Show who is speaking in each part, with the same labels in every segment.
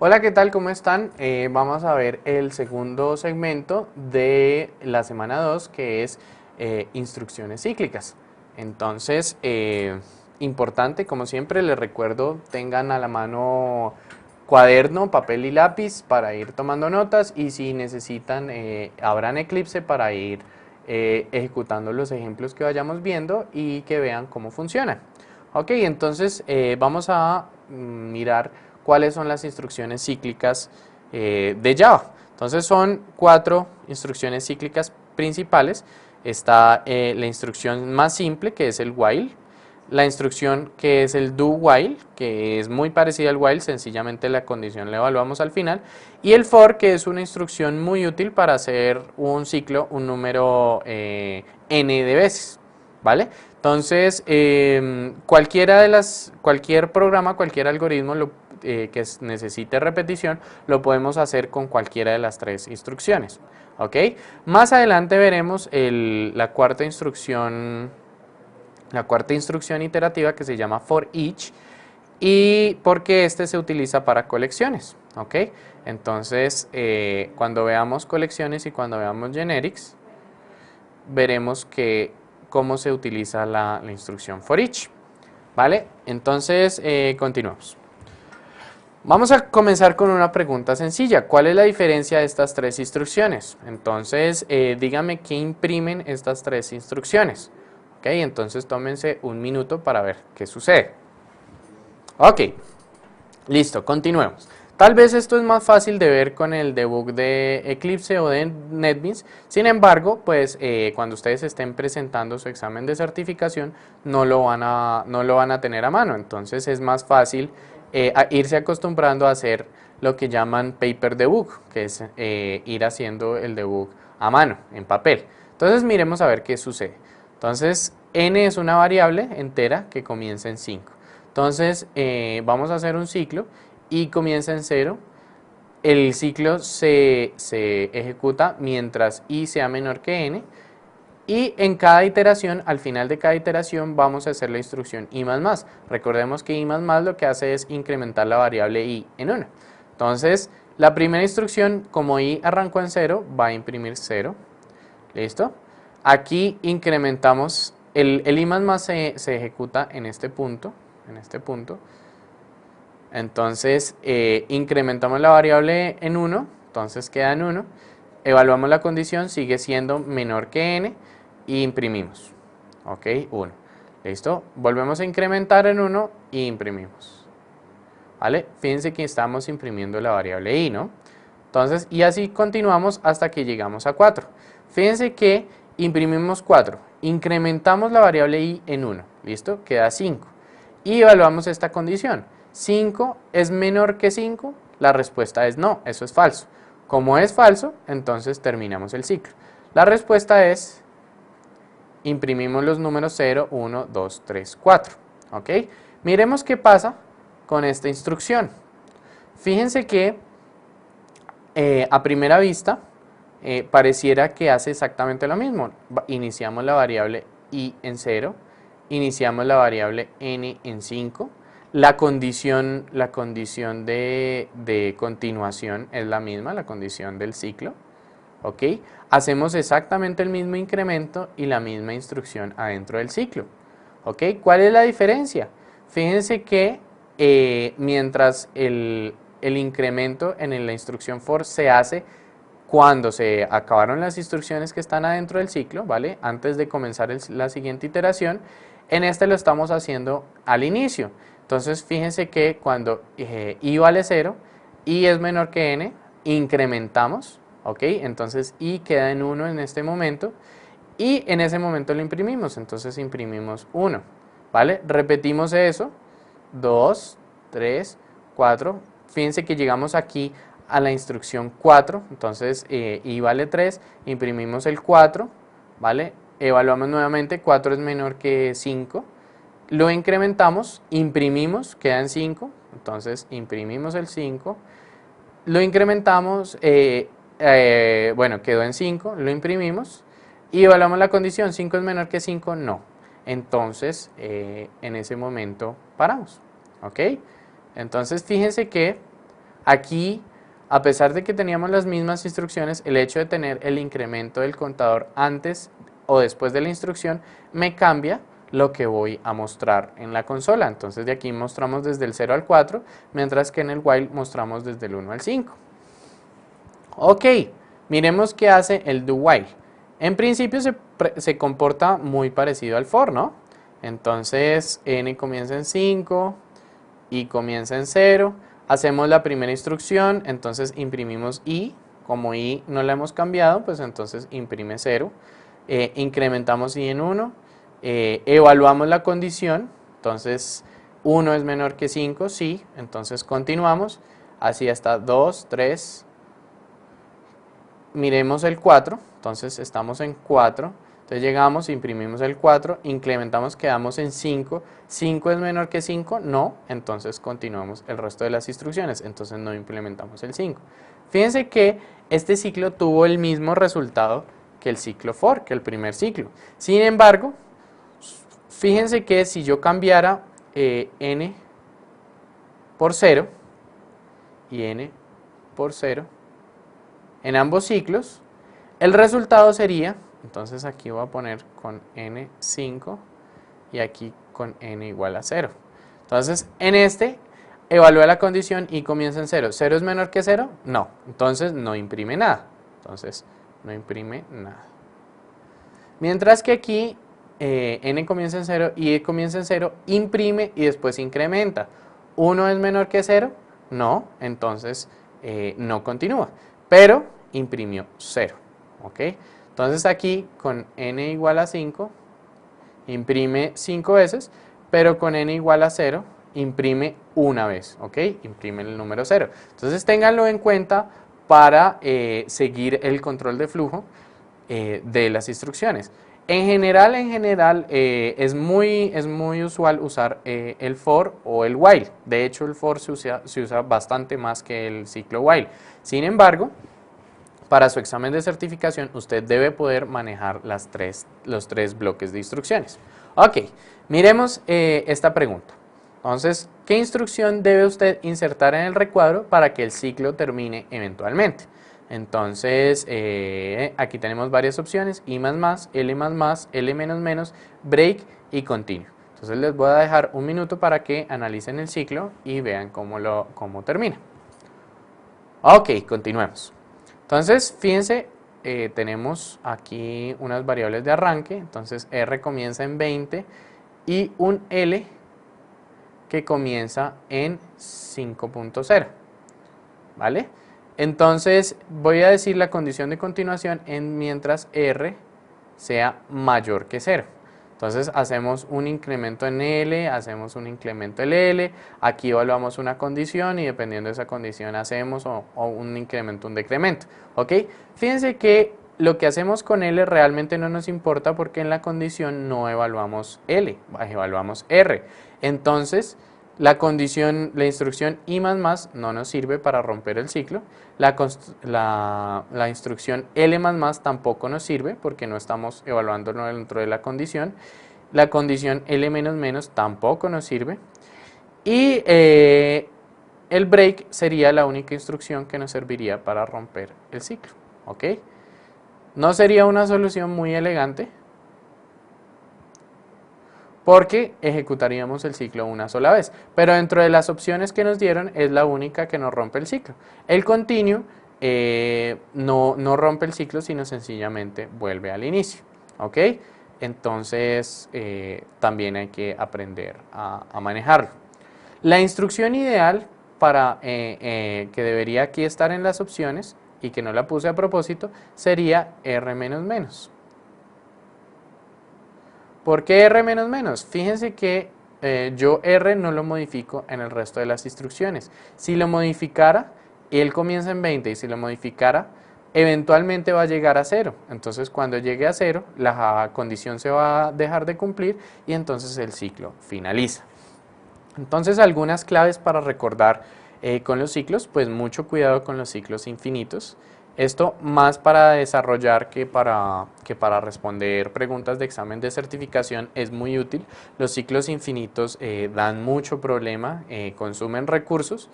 Speaker 1: Hola, ¿qué tal? ¿Cómo están? Vamos a ver el segundo segmento de la semana 2, que es instrucciones cíclicas. Entonces, importante, como siempre, les recuerdo, tengan a la mano cuaderno, papel y lápiz para ir tomando notas y si necesitan, abran Eclipse para ir ejecutando los ejemplos que vayamos viendo y que vean cómo funcionan. Ok, entonces vamos a mirar cuáles son las instrucciones cíclicas de Java. Entonces son 4 instrucciones cíclicas principales. Está la instrucción más simple, que es el while. La instrucción que es el do while, que es muy parecida al while, sencillamente la condición la evaluamos al final. Y el for, que es una instrucción muy útil para hacer un ciclo, un número n de veces. ¿Vale? Entonces, cualquier programa, cualquier algoritmo que necesite repetición, lo podemos hacer con cualquiera de las 3 instrucciones. ¿Ok? Más adelante veremos la cuarta instrucción iterativa que se llama for each y porque este se utiliza para colecciones. ¿Ok? Entonces, cuando veamos colecciones y cuando veamos generics, veremos cómo se utiliza la instrucción for each. ¿Vale? Entonces, continuamos. Vamos a comenzar con una pregunta sencilla. ¿Cuál es la diferencia de estas 3 instrucciones? Entonces, díganme qué imprimen estas 3 instrucciones. Ok, entonces tómense un minuto para ver qué sucede. Ok, listo, continuemos. Tal vez esto es más fácil de ver con el debug de Eclipse o de NetBeans. Sin embargo, pues cuando ustedes estén presentando su examen de certificación, no lo van a tener a mano. Entonces es más fácil irse acostumbrando a hacer lo que llaman paper debug, que es ir haciendo el debug a mano, en papel. Entonces miremos a ver qué sucede. Entonces n es una variable entera que comienza en 5. Entonces vamos a hacer un ciclo y comienza en 0. El ciclo se ejecuta mientras i sea menor que n. Y en cada iteración, al final de cada iteración, vamos a hacer la instrucción i más más. Recordemos que i más más lo que hace es incrementar la variable i en 1. Entonces, la primera instrucción, como i arrancó en 0, va a imprimir 0. ¿Listo? Aquí incrementamos, el i más más se ejecuta en este punto. Entonces, incrementamos la variable en 1, entonces queda en 1. Evaluamos la condición, sigue siendo menor que n y imprimimos. Ok, 1. ¿Listo? Volvemos a incrementar en 1 y imprimimos. ¿Vale? Fíjense que estamos imprimiendo la variable i, ¿no? Entonces, y así continuamos hasta que llegamos a 4. Fíjense que imprimimos 4, incrementamos la variable i en 1, ¿listo? Queda 5. Y evaluamos esta condición. 5 es menor que 5, la respuesta es no, eso es falso. Como es falso, entonces terminamos el ciclo. La respuesta es, imprimimos los números 0, 1, 2, 3, 4. ¿Ok? Miremos qué pasa con esta instrucción. Fíjense que a primera vista pareciera que hace exactamente lo mismo. Iniciamos la variable i en 0, iniciamos la variable n en 5. La condición de continuación es la misma, la condición del ciclo. ¿Ok? Hacemos exactamente el mismo incremento y la misma instrucción adentro del ciclo. ¿Ok? ¿Cuál es la diferencia? Fíjense que mientras el incremento en la instrucción for se hace cuando se acabaron las instrucciones que están adentro del ciclo, ¿vale? Antes de comenzar la siguiente iteración, en este lo estamos haciendo al inicio. Entonces, fíjense que cuando i vale 0, i es menor que n, incrementamos, ¿ok? Entonces, i queda en 1 en este momento y en ese momento lo imprimimos, entonces imprimimos 1, ¿vale? Repetimos eso, 2, 3, 4, fíjense que llegamos aquí a la instrucción 4, entonces i vale 3, imprimimos el 4, ¿vale? Evaluamos nuevamente, 4 es menor que 5, lo incrementamos, imprimimos, queda en 5, entonces imprimimos el 5, lo incrementamos, bueno, quedó en 5, lo imprimimos y evaluamos la condición, 5 es menor que 5, no. Entonces, en ese momento paramos, ¿ok? Entonces, fíjense que Aquí, a pesar de que teníamos las mismas instrucciones, el hecho de tener el incremento del contador antes o después de la instrucción me cambia lo que voy a mostrar en la consola. Entonces de aquí mostramos desde el 0 al 4, mientras que en el while mostramos desde el 1 al 5. Ok, miremos qué hace el do while. En principio se comporta muy parecido al for, ¿no? Entonces n comienza en 5, i comienza en 0. Hacemos la primera instrucción, entonces imprimimos i. Como i no la hemos cambiado, pues entonces imprime 0. Incrementamos i en 1. Evaluamos la condición, entonces 1 es menor que 5, sí, entonces continuamos. Así hasta 2, 3. Miremos el 4, entonces estamos en 4, entonces llegamos, imprimimos el 4, incrementamos, quedamos en 5, 5 es menor que 5, no, entonces continuamos el resto de las instrucciones, entonces no implementamos el 5. Fíjense que este ciclo tuvo el mismo resultado que el ciclo for, que el primer ciclo. Sin embargo, fíjense que si yo cambiara n por 0 y n por 0, en ambos ciclos, el resultado sería, entonces aquí voy a poner con n5 y aquí con n igual a 0. Entonces, en este, evalúa la condición y comienza en 0. ¿0 es menor que 0? No. Entonces, no imprime nada. Entonces, no imprime nada. Mientras que aquí, n comienza en 0 y e comienza en 0, imprime y después incrementa. ¿1 es menor que 0? No. Entonces, no continúa. Pero imprimió 0, ¿ok? Entonces aquí con n igual a 5, imprime 5 veces, pero con n igual a 0, imprime una vez, ¿ok? Imprime el número 0. Entonces ténganlo en cuenta para seguir el control de flujo de las instrucciones. En general es muy usual usar el for o el while. De hecho, el for se usa bastante más que el ciclo while. Sin embargo, para su examen de certificación, usted debe poder manejar los tres bloques de instrucciones. Ok, miremos esta pregunta. Entonces, ¿qué instrucción debe usted insertar en el recuadro para que el ciclo termine eventualmente? Entonces, aquí tenemos varias opciones, i++, l++, l-, break y continue. Entonces les voy a dejar un minuto para que analicen el ciclo y vean cómo termina. Ok, continuemos. Entonces, fíjense, tenemos aquí unas variables de arranque, entonces R comienza en 20 y un L que comienza en 5.0, ¿vale? Entonces, voy a decir la condición de continuación mientras R sea mayor que 0. Entonces hacemos un incremento en L, hacemos un incremento en L, aquí evaluamos una condición y dependiendo de esa condición hacemos o un incremento, un decremento. ¿Ok? Fíjense que lo que hacemos con L realmente no nos importa porque en la condición no evaluamos L, evaluamos R. Entonces, la instrucción i++ no nos sirve para romper el ciclo. La instrucción L++ tampoco nos sirve porque no estamos evaluándolo dentro de la condición. La condición L-, tampoco nos sirve. Y el break sería la única instrucción que nos serviría para romper el ciclo. ¿Ok? No sería una solución muy elegante, porque ejecutaríamos el ciclo una sola vez. Pero dentro de las opciones que nos dieron es la única que nos rompe el ciclo. El continue no rompe el ciclo, sino sencillamente vuelve al inicio. ¿Ok? Entonces también hay que aprender a manejarlo. La instrucción ideal para que debería aquí estar en las opciones y que no la puse a propósito sería R-. ¿Por qué R-? Fíjense que yo R no lo modifico en el resto de las instrucciones. Si lo modificara, él comienza en 20 y si lo modificara, eventualmente va a llegar a 0. Entonces cuando llegue a 0, la condición se va a dejar de cumplir y entonces el ciclo finaliza. Entonces algunas claves para recordar con los ciclos, pues mucho cuidado con los ciclos infinitos. Esto más para desarrollar que para responder preguntas de examen de certificación es muy útil. Los ciclos infinitos dan mucho problema, consumen recursos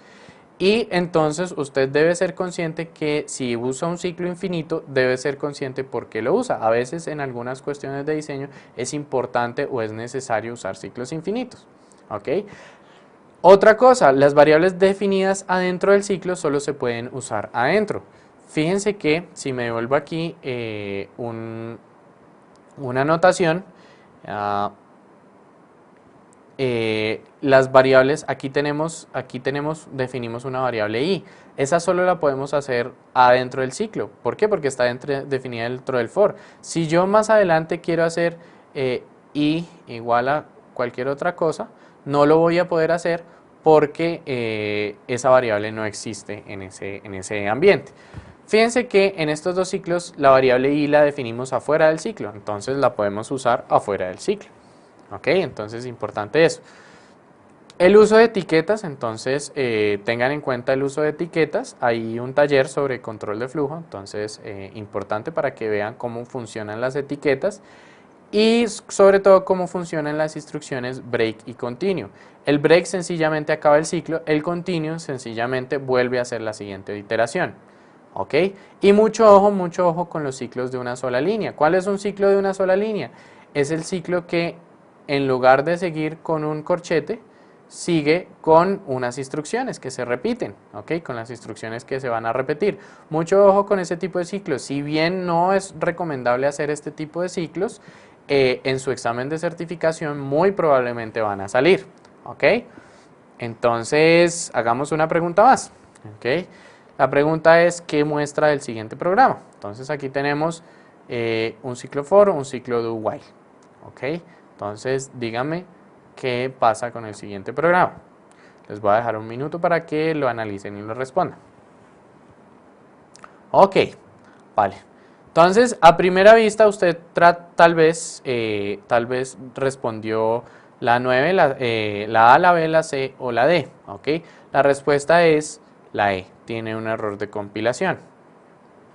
Speaker 1: Y entonces usted debe ser consciente que si usa un ciclo infinito, debe ser consciente por qué lo usa. A veces en algunas cuestiones de diseño es importante o es necesario usar ciclos infinitos. ¿Ok? Otra cosa, las variables definidas adentro del ciclo solo se pueden usar adentro. Fíjense que si me devuelvo aquí una notación, las variables, definimos una variable i. Esa solo la podemos hacer adentro del ciclo. ¿Por qué? Porque está definida dentro del for. Si yo más adelante quiero hacer i igual a cualquier otra cosa, no lo voy a poder hacer porque esa variable no existe en ese ambiente. Fíjense que en estos dos ciclos la variable i la definimos afuera del ciclo, entonces la podemos usar afuera del ciclo. ¿Ok? Entonces es importante eso. El uso de etiquetas, entonces tengan en cuenta el uso de etiquetas. Hay un taller sobre control de flujo, entonces importante para que vean cómo funcionan las etiquetas y sobre todo cómo funcionan las instrucciones break y continue. El break sencillamente acaba el ciclo, el continue sencillamente vuelve a hacer la siguiente iteración. ¿Ok? Y mucho ojo con los ciclos de una sola línea. ¿Cuál es un ciclo de una sola línea? Es el ciclo que en lugar de seguir con un corchete, sigue con unas instrucciones que se repiten, ¿ok? Con las instrucciones que se van a repetir. Mucho ojo con ese tipo de ciclos. Si bien no es recomendable hacer este tipo de ciclos, en su examen de certificación muy probablemente van a salir, ¿ok? Entonces, hagamos una pregunta más, ¿ok? La pregunta es, ¿qué muestra el siguiente programa? Entonces, aquí tenemos un ciclo for, un ciclo do while, ¿ok? Entonces, díganme qué pasa con el siguiente programa. Les voy a dejar un minuto para que lo analicen y lo respondan. Ok, vale. Entonces, a primera vista, usted tal vez respondió la 9, la A, la B, la C o la D. ¿Ok? La respuesta es la E. Tiene un error de compilación.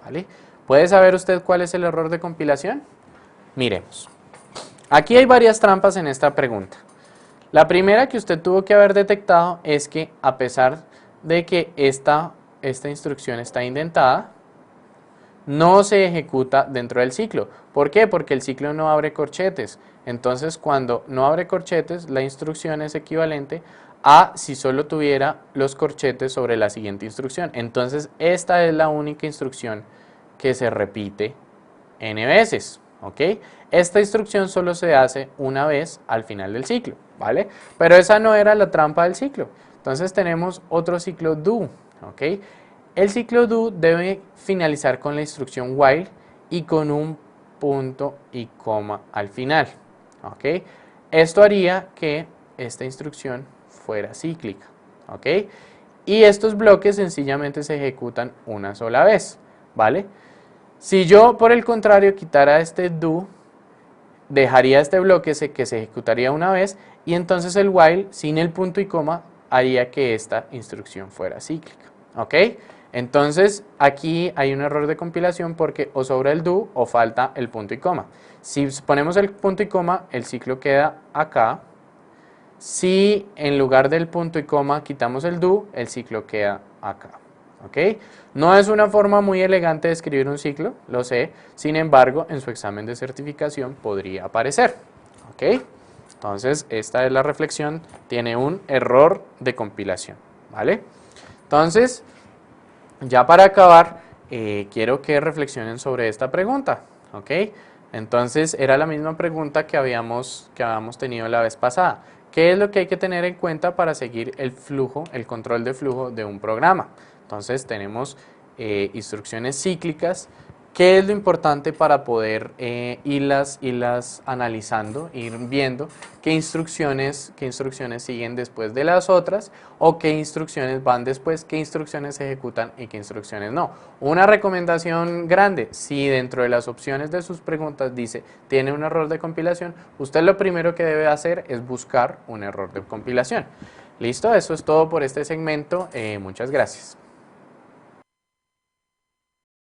Speaker 1: ¿Vale? ¿Puede saber usted cuál es el error de compilación? Miremos. Aquí hay varias trampas en esta pregunta. La primera que usted tuvo que haber detectado es que a pesar de que esta instrucción está indentada, no se ejecuta dentro del ciclo. ¿Por qué? Porque el ciclo no abre corchetes. Entonces, cuando no abre corchetes, la instrucción es equivalente a si solo tuviera los corchetes sobre la siguiente instrucción. Entonces, esta es la única instrucción que se repite n veces. ¿Ok? Esta instrucción solo se hace una vez al final del ciclo, ¿vale? Pero esa no era la trampa del ciclo. Entonces tenemos otro ciclo do, ¿ok? El ciclo do debe finalizar con la instrucción while y con un punto y coma al final, ¿ok? Esto haría que esta instrucción fuera cíclica, ¿ok? Y estos bloques sencillamente se ejecutan una sola vez, ¿vale? Si yo, por el contrario, quitara este do, dejaría este bloque que se ejecutaría una vez y entonces el while, sin el punto y coma, haría que esta instrucción fuera cíclica. ¿Ok? Entonces, aquí hay un error de compilación porque o sobra el do o falta el punto y coma. Si ponemos el punto y coma, el ciclo queda acá. Si en lugar del punto y coma quitamos el do, el ciclo queda acá. ¿Ok? No es una forma muy elegante de escribir un ciclo, lo sé, sin embargo, en su examen de certificación podría aparecer. ¿Ok? Entonces, esta es la reflexión, tiene un error de compilación, ¿vale? Entonces, ya para acabar, quiero que reflexionen sobre esta pregunta, ¿ok? Entonces, era la misma pregunta que habíamos tenido la vez pasada. ¿Qué es lo que hay que tener en cuenta para seguir el flujo, el control de flujo de un programa? Entonces tenemos instrucciones cíclicas. ¿Qué es lo importante para poder irlas analizando, ir viendo qué instrucciones siguen después de las otras o qué instrucciones van después, qué instrucciones se ejecutan y qué instrucciones no? Una recomendación grande, si dentro de las opciones de sus preguntas dice tiene un error de compilación, usted lo primero que debe hacer es buscar un error de compilación. Listo, eso es todo por este segmento. Muchas gracias.